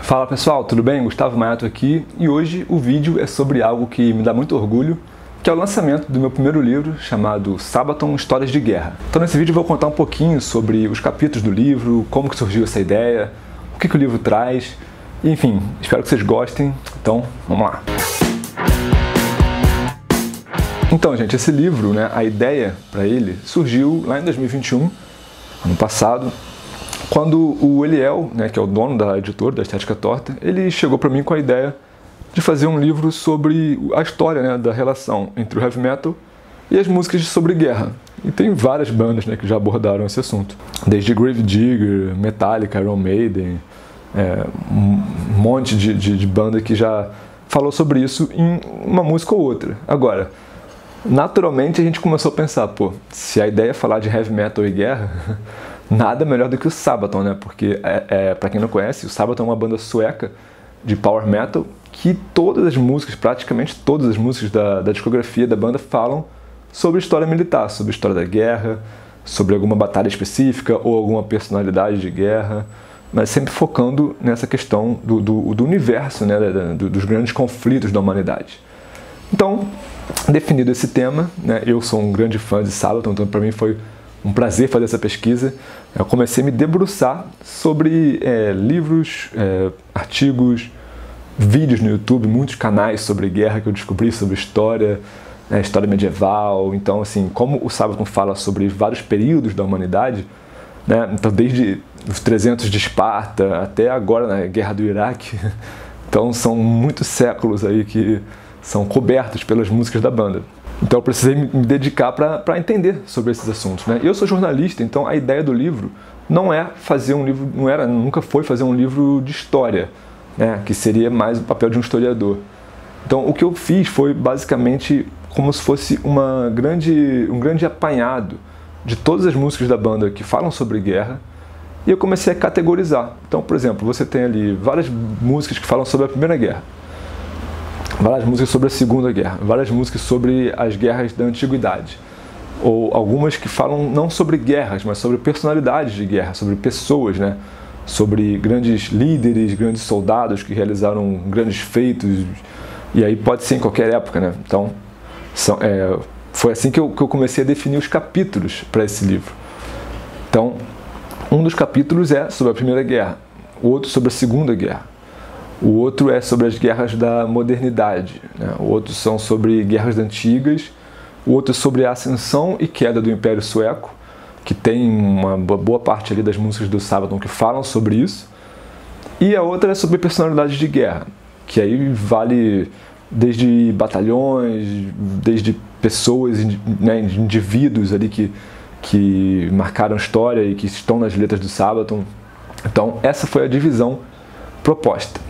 Fala pessoal, tudo bem? Gustavo Maiato aqui e hoje o vídeo é sobre algo que me dá muito orgulho, que é o lançamento do meu primeiro livro chamado Sabaton Histórias de Guerra. Então nesse vídeo eu vou contar um pouquinho sobre os capítulos do livro, como que surgiu essa ideia, o que o livro traz, enfim, espero que vocês gostem, então vamos lá. Então gente, esse livro, a ideia para ele surgiu lá em 2021, ano passado, quando o Eliel, que é o dono da editora, da Estética Torta, ele chegou para mim com a ideia de fazer um livro sobre a história da relação entre o heavy metal e as músicas sobre guerra. E tem várias bandas que já abordaram esse assunto. Desde Gravedigger, Metallica, Iron Maiden, um monte de banda que já falou sobre isso em uma música ou outra. Agora, naturalmente a gente começou a pensar, se a ideia é falar de heavy metal e guerra, nada melhor do que o Sabaton, porque, para quem não conhece, o Sabaton é uma banda sueca de power metal que todas as músicas, praticamente todas as músicas da discografia da banda falam sobre história militar, sobre história da guerra, sobre alguma batalha específica ou alguma personalidade de guerra, mas sempre focando nessa questão do universo, dos grandes conflitos da humanidade. Então, definido esse tema, eu sou um grande fã de Sabaton, então para mim foi um prazer fazer essa pesquisa. Eu comecei a me debruçar sobre livros, artigos, vídeos no YouTube, muitos canais sobre guerra que eu descobri, sobre história, história medieval. Então, assim, como o Sabaton fala sobre vários períodos da humanidade, então desde os 300 de Esparta até agora na Guerra do Iraque, então são muitos séculos aí que são cobertos pelas músicas da banda. Então eu precisei me dedicar para entender sobre esses assuntos. Eu sou jornalista, então a ideia do livro não é fazer um livro, nunca foi fazer um livro de história, que seria mais o papel de um historiador. Então o que eu fiz foi basicamente como se fosse um grande apanhado de todas as músicas da banda que falam sobre guerra, e eu comecei a categorizar. Então, por exemplo, você tem ali várias músicas que falam sobre a Primeira Guerra, várias músicas sobre a Segunda Guerra, várias músicas sobre as guerras da Antiguidade, ou algumas que falam não sobre guerras, mas sobre personalidades de guerra, sobre pessoas, sobre grandes líderes, grandes soldados que realizaram grandes feitos, e aí pode ser em qualquer época, Então, foi assim que eu comecei a definir os capítulos para esse livro. Então, um dos capítulos é sobre a Primeira Guerra, o outro sobre a Segunda Guerra, o outro é sobre as guerras da modernidade, o outro são sobre guerras antigas, o outro é sobre a ascensão e queda do Império Sueco, que tem uma boa parte ali das músicas do Sabaton que falam sobre isso, e a outra é sobre personalidades de guerra, que aí vale desde batalhões, desde pessoas, indivíduos ali que marcaram história e que estão nas letras do Sabaton. Então essa foi a divisão proposta.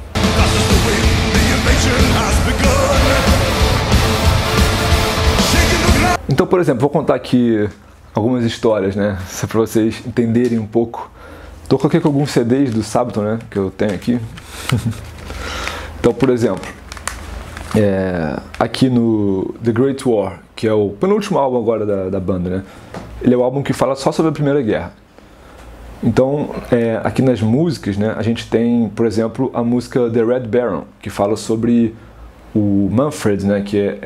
Então, por exemplo, vou contar aqui algumas histórias, só para vocês entenderem um pouco. Estou aqui com alguns CDs do Sabaton, que eu tenho aqui. Então, por exemplo, aqui no The Great War, que é o penúltimo álbum agora da banda, ele é o álbum que fala só sobre a Primeira Guerra. Então, aqui nas músicas, a gente tem, por exemplo, a música The Red Baron, que fala sobre o Manfred, que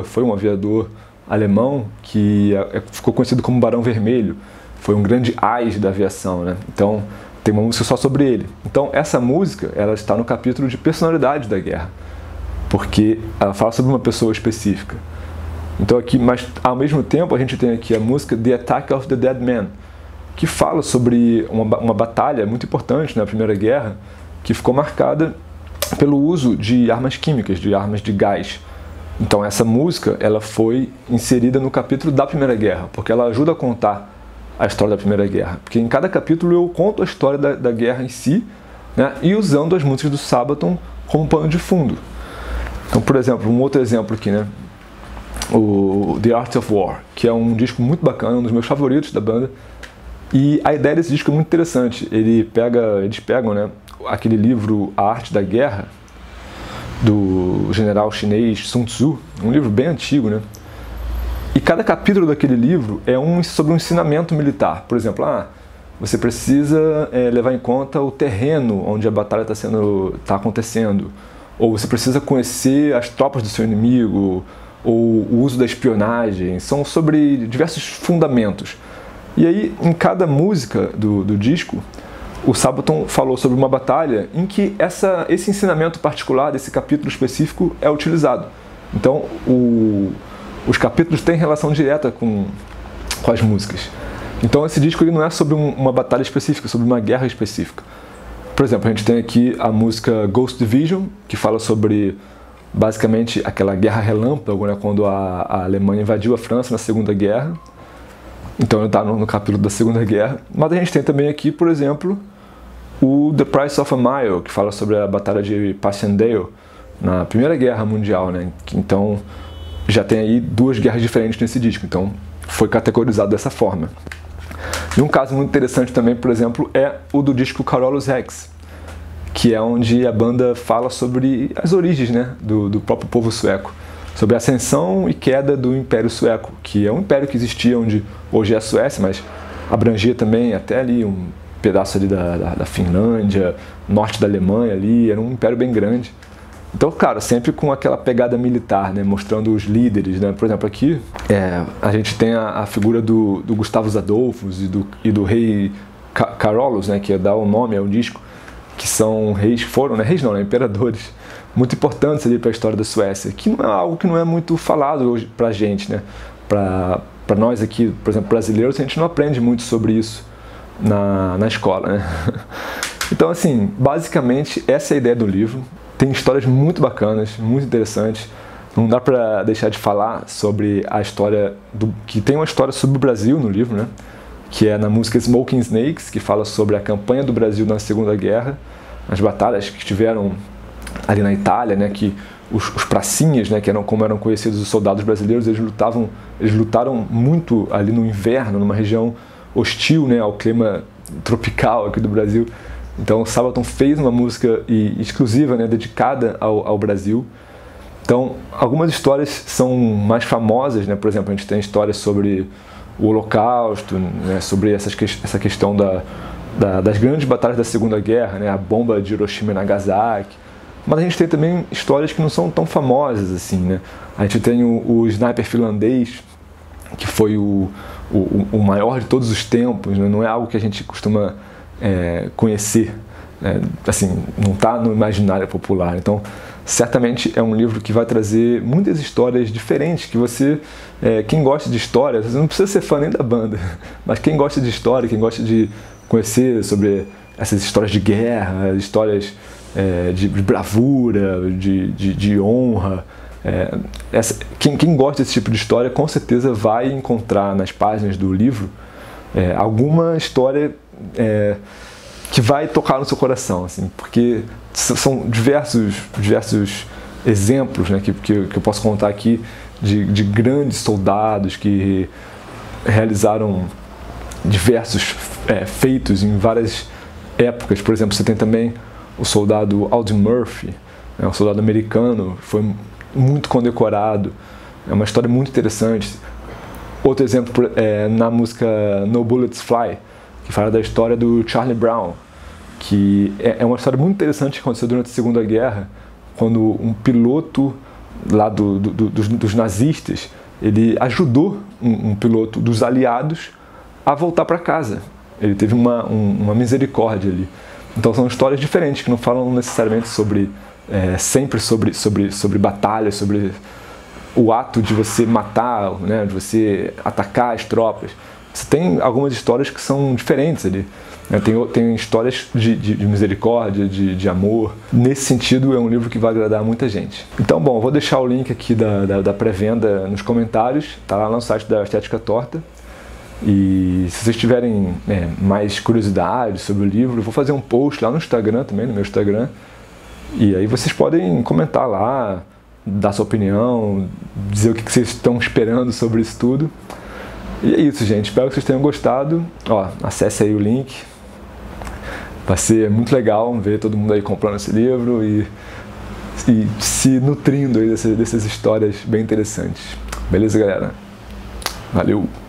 foi um aviador alemão que ficou conhecido como Barão Vermelho, foi um grande ás da aviação, Então, tem uma música só sobre ele. Então, essa música, ela está no capítulo de personalidade da guerra, porque ela fala sobre uma pessoa específica. Então, aqui, mas ao mesmo tempo, a gente tem aqui a música The Attack of the Dead Man, que fala sobre uma batalha muito importante na Primeira Guerra, que ficou marcada pelo uso de armas químicas, de armas de gás. Então essa música ela foi inserida no capítulo da Primeira Guerra, porque ela ajuda a contar a história da Primeira Guerra. Porque em cada capítulo eu conto a história da guerra em si, e usando as músicas do Sabaton como pano de fundo. Então, por exemplo, um outro exemplo aqui, o The Art of War, que é um disco muito bacana, um dos meus favoritos da banda. E a ideia desse disco é muito interessante. Eles pegam aquele livro A Arte da Guerra, do general chinês Sun Tzu, um livro bem antigo, E cada capítulo daquele livro é sobre um ensinamento militar. Por exemplo, você precisa levar em conta o terreno onde a batalha está acontecendo, ou você precisa conhecer as tropas do seu inimigo, ou o uso da espionagem. São sobre diversos fundamentos. E aí, em cada música do disco, o Sabaton falou sobre uma batalha em que esse ensinamento particular desse capítulo específico é utilizado. Então, os capítulos têm relação direta com as músicas. Então, esse disco ele não é sobre uma batalha específica, é sobre uma guerra específica. Por exemplo, a gente tem aqui a música Ghost Division, que fala sobre, basicamente, aquela guerra relâmpago, né, quando a Alemanha invadiu a França na Segunda Guerra. Então, ele está no capítulo da Segunda Guerra. Mas a gente tem também aqui, por exemplo, o The Price of a Mile, que fala sobre a batalha de Passchendaele na Primeira Guerra Mundial, né? Então, já tem aí duas guerras diferentes nesse disco. Então, foi categorizado dessa forma. E um caso muito interessante também, por exemplo, é o do disco Carolus Rex, que é onde a banda fala sobre as origens, né, do próprio povo sueco, sobre a ascensão e queda do Império Sueco, que é um império que existia onde hoje é a Suécia, mas abrangia também até ali um pedaço ali da Finlândia, norte da Alemanha ali, era um império bem grande. Então, claro, sempre com aquela pegada militar, né, mostrando os líderes, né? Por exemplo, aqui a gente tem a figura do Gustavus Adolphus e do rei Carolus, né, que dá o nome ao disco, que são reis não, né, imperadores muito importantes ali para a história da Suécia, que não é algo que não é muito falado hoje para a gente, né? Para nós aqui, por exemplo, brasileiros, a gente não aprende muito sobre isso na escola, né? Então, assim, basicamente essa é a ideia do livro. Tem histórias muito bacanas, muito interessantes. Não dá para deixar de falar sobre a história que tem uma história sobre o Brasil no livro, né? Que é na música Smoking Snakes, que fala sobre a campanha do Brasil na Segunda Guerra, as batalhas que tiveram ali na Itália, né? Que os pracinhas, né? Como eram conhecidos os soldados brasileiros, eles lutaram muito ali no inverno, numa região hostil, né? Ao clima tropical aqui do Brasil. Então, o Sabaton fez uma música exclusiva, né, dedicada ao Brasil. Então, algumas histórias são mais famosas, né? Por exemplo, a gente tem histórias sobre o Holocausto, né? Sobre essa questão das grandes batalhas da Segunda Guerra, né? A bomba de Hiroshima e Nagasaki. Mas a gente tem também histórias que não são tão famosas assim, né? A gente tem o sniper finlandês, que foi o maior de todos os tempos, né? Não é algo que a gente costuma conhecer, assim, não está no imaginário popular. Então, certamente é um livro que vai trazer muitas histórias diferentes, que você, quem gosta de história, você não precisa ser fã nem da banda, mas quem gosta de história, quem gosta de conhecer sobre essas histórias de guerra, histórias de bravura, de honra, quem gosta desse tipo de história, com certeza vai encontrar nas páginas do livro alguma história que vai tocar no seu coração, assim, porque são diversos exemplos, né, que eu posso contar aqui de grandes soldados que realizaram diversos feitos em várias épocas. Por exemplo, você tem também o soldado Audie Murphy, né, um soldado americano, foi muito condecorado, é uma história muito interessante. Outro exemplo na música No Bullets Fly, que fala da história do Charlie Brown, que é uma história muito interessante que aconteceu durante a Segunda Guerra, quando um piloto lá dos nazistas, ele ajudou um piloto dos aliados a voltar para casa. Ele teve uma misericórdia ali. Então são histórias diferentes, que não falam necessariamente sempre sobre batalhas, sobre o ato de você matar, né, de você atacar as tropas. Você tem algumas histórias que são diferentes ali, né? Tem histórias de misericórdia, de amor. Nesse sentido, é um livro que vai agradar muita gente. Então, bom, eu vou deixar o link aqui da pré-venda nos comentários, tá lá no site da Estética Torta. E se vocês tiverem mais curiosidades sobre o livro, eu vou fazer um post lá no Instagram também, no meu Instagram. E aí vocês podem comentar lá, dar sua opinião, dizer o que vocês estão esperando sobre isso tudo. E é isso, gente. Espero que vocês tenham gostado. Ó, acesse aí o link. Vai ser muito legal ver todo mundo aí comprando esse livro e se nutrindo aí dessas histórias bem interessantes. Beleza, galera? Valeu!